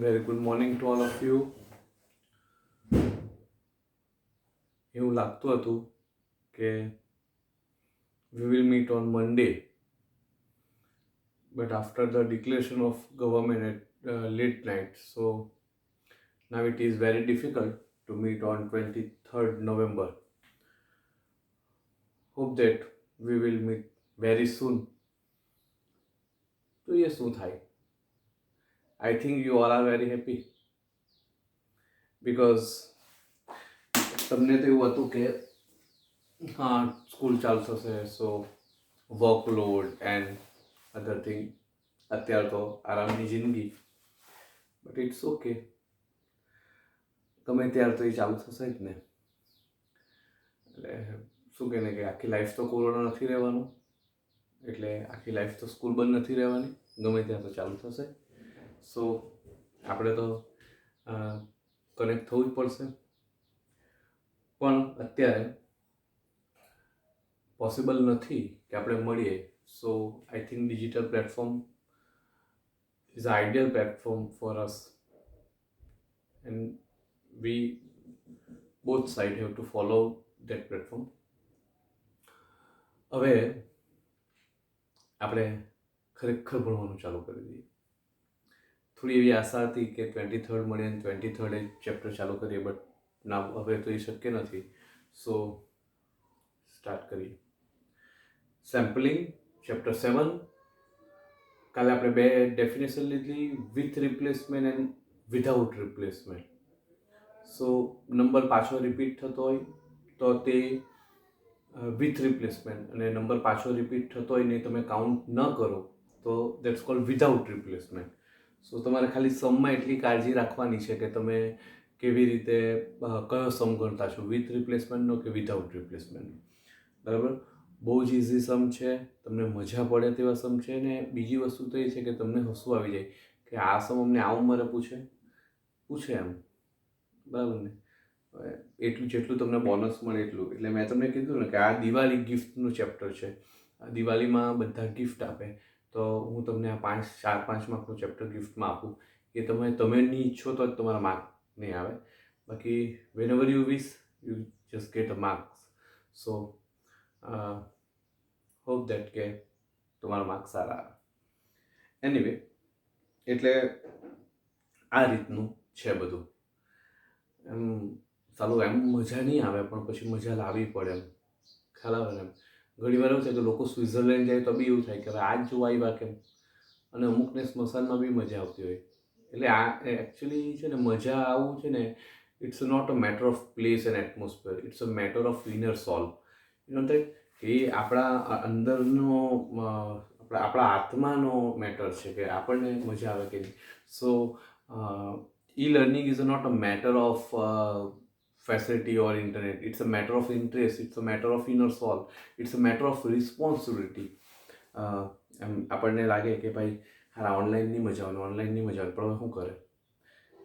Very good morning to all of you. એવું લાગતું હતું કે we will meet on Monday, but after the declaration of government at late night, so now it is very difficult to meet on 23rd November. Hope that we will meet very soon. તો એ શું થાય? I think you all are very happy because તમને તો એવું હતું કે school ચાલુ થશે સો વર્કલોડ એન્ડ અધર થિંગ. અત્યારે તો આરામની જિંદગી, બટ ઇટ્સ ઓકે. ગમે ત્યારે તો એ ચાલુ થશે જ ને. એટલે શું કહે ને કે આખી લાઈફ તો કોરોના નથી રહેવાનું, એટલે આખી લાઈફ તો સ્કૂલ બંધ નથી રહેવાની, ગમે ત્યાં તો ચાલુ થશે. સો આપણે તો કનેક્ટ થવું જ પડશે. પણ અત્યારે પોસિબલ નથી કે આપણે મળીએ. So I think digital platform is a ideal platform for us, and we both side have to follow that platform. હવે આપણે ખરેખર ભણવાનું ચાલુ કરી દઈએ. થોડી એવી આશા હતી કે 23rd મળીએ અને 23rd ચેપ્ટર ચાલુ કરીએ, બટ ના, હવે તો એ શક્ય નથી. સો સ્ટાર્ટ કરીએ. Sampling chapter 7. કાલે આપણે બે ડેફિનેશન લીધી, with replacement and without replacement. So number પાછો રિપીટ થતો હોય તો તે વિથ રિપ્લેસમેન્ટ, અને નંબર પાછો રિપીટ થતો હોય ને તમે કાઉન્ટ ન કરો તો દેટ્સ કોલ્ડ વિધાઉટ રિપ્લેસમેન્ટ. સો તમારે ખાલી સમમાં એટલી કાળજી રાખવાની છે કે તમે કેવી રીતે કયો સમ ગણતા છો, વિથ રિપ્લેસમેન્ટનો કે વિધાઉટ રિપ્લેસમેન્ટનો. બરાબર? બહુ જ ઇઝી સમ છે, તમને મજા પડે તેવા સમ છે. ને બીજી વસ્તુ તો એ છે કે તમને હસવું આવી જાય કે આ સમ અમને આ ઉંમરે પૂછે એમ. બરાબર ને? એટલું જેટલું તમને બોનસ મળે એટલું. એટલે મેં તમને કીધું ને કે આ દિવાળી ગિફ્ટનું ચેપ્ટર છે. દિવાળીમાં બધા ગિફ્ટ આપે, તો હું તમને આ 4-5 માર્કનું ચેપ્ટર ગિફ્ટમાં આપું. એ તમે નહીં ઈચ્છો તો જ તમારા માર્ક નહીં આવે. બાકી whenever you wish you just get a marks. So hope that કે તમારા માર્ક સારા આવે. એનીવે, એટલે આ રીતનું છે બધું. એમ ચાલો, એમ મજા નહીં આવે પણ પછી મજા લાવવી પડે એમ. ખ્યાલ આવે ને? એમ ઘણી વાર એવું થાય કે લોકો સ્વિટ્ઝરલેન્ડ જાય તો બી એવું થાય કે હવે આ જ જોવા આવ્યા કેમ. અને અમુકને સ્મશાનમાં બી મજા આવતી હોય. એટલે આ એકચ્યુઅલી છે ને, મજા આવવું છે ને, it's not a matter of place and atmosphere, it's a matter of inner soul. You know that? એ આપણા અંદરનો આપણા આત્માનો મેટર છે કે આપણને મજા આવે કે નહીં. સો e-learning is not a matter of facility or internet. It's a matter of interest, it's a matter of inner soul, it's a matter of responsibility. એમ આપણને લાગે કે ભાઈ હા ઓનલાઈનની મજા આવે, ઓનલાઈનની મજા આવે, પણ શું કરે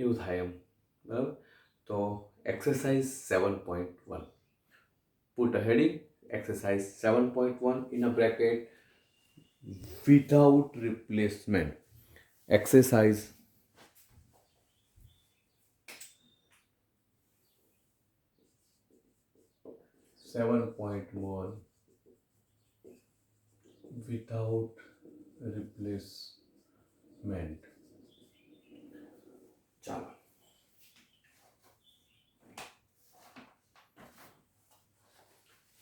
એવું થાય એમ. બરાબર? તો exercise 7.1, put a heading exercise 7.1 in a bracket, without replacement. Exercise 7.1 without replacement. ચાલો,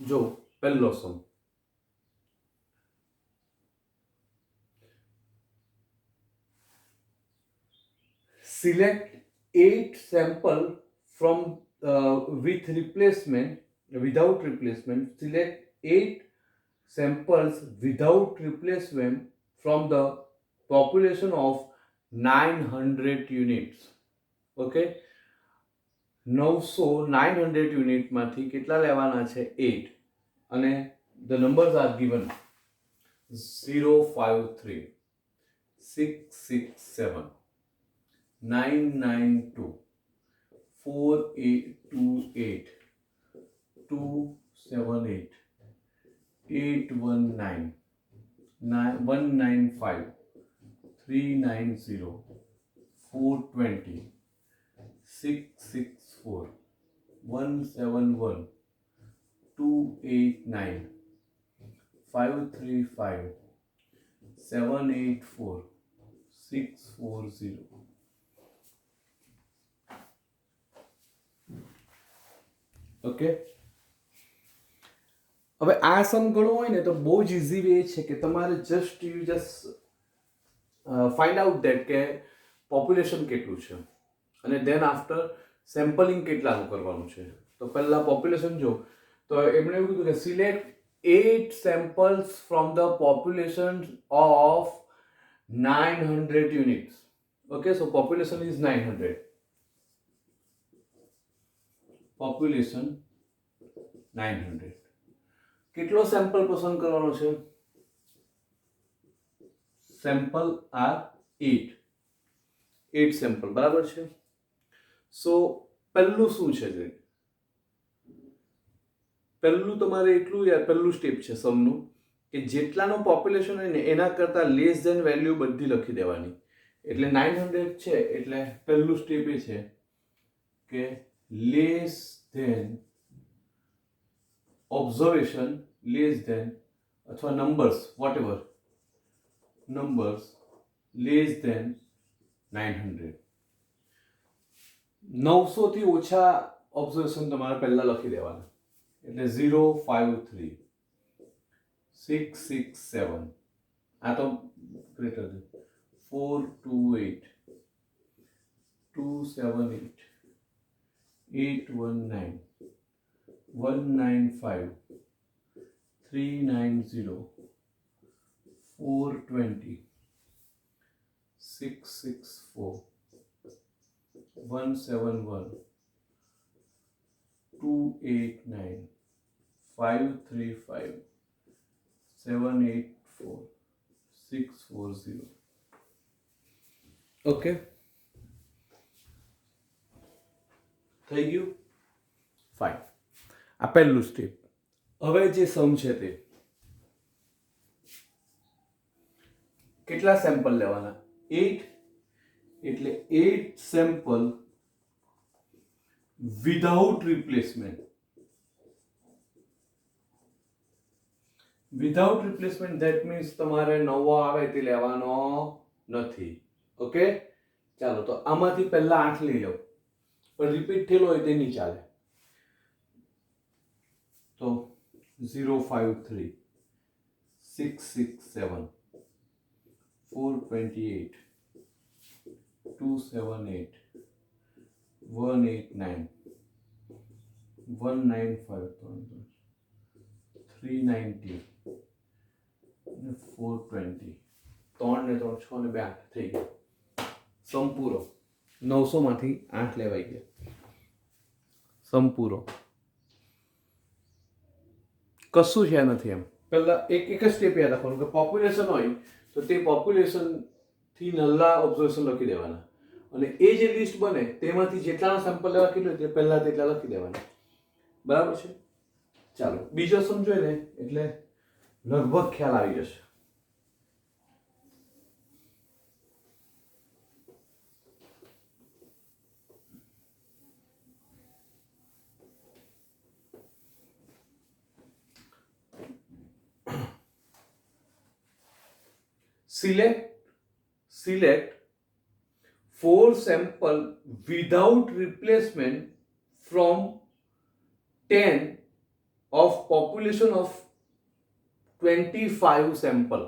જો પહેલો સમ, select 8 sample from with replacement, without replacement. Select 8 samples without replacement from the population of 900 units. Okay, 900 યુનિટમાંથી કેટલા લેવાના છે? 8. અને the numbers are given 053 667 992 4828 278 819 195 390 420, 664, 171, 289, 535, 784, 640. Okay, હવે આ સમ ગણવું હોય ને તો બહુ જ ઇઝી વે છે કે તમારે જસ્ટ ફાઇન્ડ આઉટ ધેટ કે પોપ્યુલેશન કેટલું છે અને દેન આફ્ટર સેમ્પલિંગ કેટલાનું કરવાનું છે. તો પહેલા પોપ્યુલેશન જો, તો એમણે એવું કીધું કે select 8 samples from the population of 900 units. Okay, so population is 900. Population 900. કેટલો સેમ્પલ પસંદ કરવાનો છે? સેમ્પલ આર 8 સેમ્પલ, બરાબર છે. સો પહેલું શું છે? પહેલું તમારે એટલું યાર, પહેલું સ્ટેપ છે સમનું કે જેટલાનું પોપ્યુલેશન હોય ને એના કરતાં લેસ ધેન વેલ્યુ બધી લખી દેવાની. એટલે 900 છે એટલે પહેલું સ્ટેપ એ છે કે less than observation, less than અથવા numbers whatever numbers less than 900. 900 થી ઓછા ઓબ્ઝર્વેશન તમારે પહેલા લખી દેવાના. એટલે 053, 667, આ તો ગ્રેટર દેન 428, 278, 819, 195, 390, 420, 664, 171, 289, 535, 784, 640. ઓકે, થઈ ગયું? ફાઇન. આ પહેલું સ્ટેપ. હવે જે સમ છે તે કેટલા સેમ્પલ લેવાના? 8. એટલે 8 sample without replacement. Without replacement that means તમારે નવો આવે તે લેવાનો નથી. ઓકે, ચાલો તો આમાંથી પહેલા 8 લઈ લો, પણ રિપીટ થયેલો હોય તે નહીં ચાલે. તો 053, 667, 428, 278, 189, 195, 390, 420, 3 ને 3 6 ને 2 8 થઈ ગયા. સંપૂરો 900 માંથી 8 લેવાઈ ગયા. સંપૂરો કશું છે નથી. એમ પહેલા એક જ સ્ટેપ યાદ રાખવાનું કે પોપ્યુલેશન હોય તો તે પોપ્યુલેશન થી નલ્લા ઓબ્ઝર્વેશન લખી દેવાના અને એ જે લિસ્ટ બને તેમાંથી જેટલાના સેમ્પલ લેવા કીધું તે પહેલા તેટલા લખી દેવાના. બરાબર છે? ચાલો બીજો સમજો ને એટલે લગભગ ખ્યાલ આવી જશે. Select 4 sample without replacement from 10 of population of 25 sample.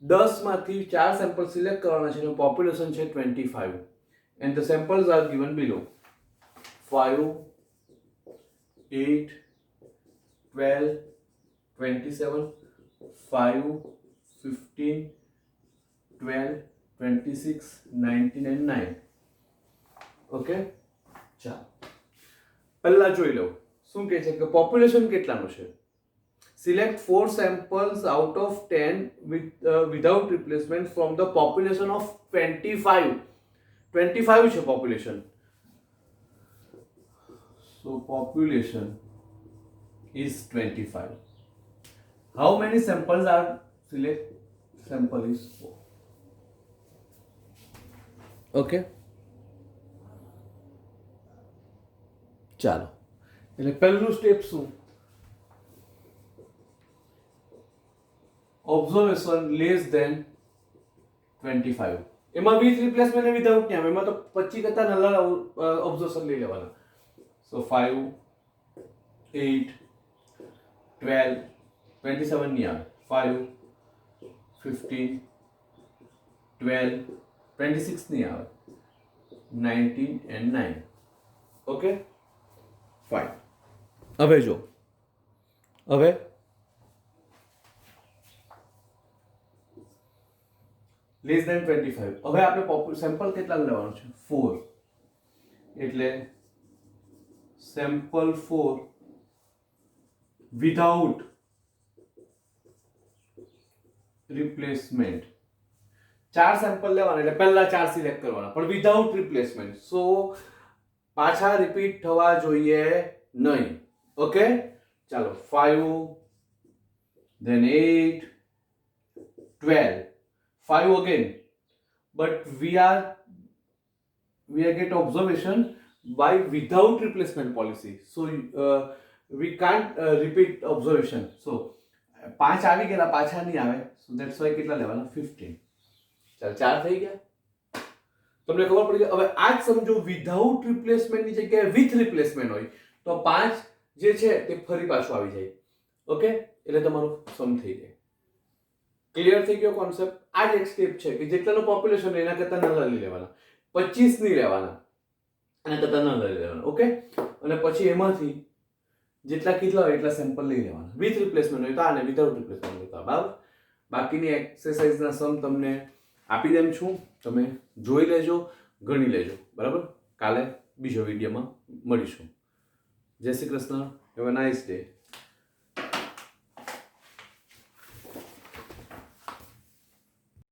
10 માંથી 4 સેમ્પલ સિલેક્ટ કરવાના છે અને પોપ્યુલેશન છે 25 and the samples are given below. 5, 8, 12, 27, 5, 15, 12, 26, 19 and 9. Okay, ચાલો પહેલા જોઈ લો શું કહે છે કે પોપ્યુલેશન કેટલાનું છે. Select 4 samples out of 10 without replacement from the population of 25. 25 છે population. So population is 25. How many samples are select? Sample is 4. Okay, ચાલો. એટલે પહેલું સ્ટેપ શું? Observation less than 25. એમાં વિથ રિપ્લેસમેન્ટ અને વિધાઉટ નહીં આવે, એમાં તો 25 કરતા નાના ઓબ્ઝર્વેશન લઈ લેવાના. સો 5, 8, 12, 27 નહીં આવે. 5, 15, 12, 26 નહીં આવે. 19 and 9. Okay, fine. હવે જો, હવે લેસ દેન 25. હવે આપણે સેમ્પલ કેટલા લેવાનું છે? 4. એટલે સેમ્પલ 4 વિધાઉટ રિપ્લેસમેન્ટ. 4 સેમ્પલ લેવાના, એટલે પહેલા 4 સિલેક્ટ કરવાના, પણ વિધાઉટ રિપ્લેસમેન્ટ. સો પાછા રિપીટ થવા જોઈએ નહીં. ઓકે, ચાલો. 5, then 8, 12, 5 again, but we are get observation by without replacement policy, so we can't repeat observation. So 5 આવી ગયેલા, પાછા નહીં આવે, so that's why કેટલા લેવાના? 15. ચાલ, 4 થઈ ગયા. તમને ખબર પડી ગઈ. હવે આ જ સમજો, વિધાઉટ રિપ્લેસમેન્ટ ની જગ્યાએ વિથ રિપ્લેસમેન્ટ હોય તો 5 જે છે તે ફરી પાછું આવી જાય. ઓકે, એટલે તમારું સમ થઈ જાય. ક્લિયર થઈ ગયો કોન્સેપ્ટ? આ જ એક સ્ટેપ છે કે જેટલાનું પોપ્યુલેશન એના કરતા નાના લઈ લેવાના, 25 નહીં લેવાના, એના કરતા નાના લઈ લેવાના. ઓકે, અને પછી એમાંથી જેટલા કેટલા હોય એટલા સેમ્પલ લઈ લેવાના. વિથ રિપ્લેસમેન્ટ હોય તો આને, વિધાઉટ રિપ્લેસમેન્ટ હોય તો બરાબર. બાકીની એક્સરસાઇઝના સમ તમને આપી દેમ છું, તમે જોઈ લેજો, ગણી લેજો. બરાબર, કાલે બીજો વિડીયોમાં મળીશું. જય Shri Krishna. Have a nice day.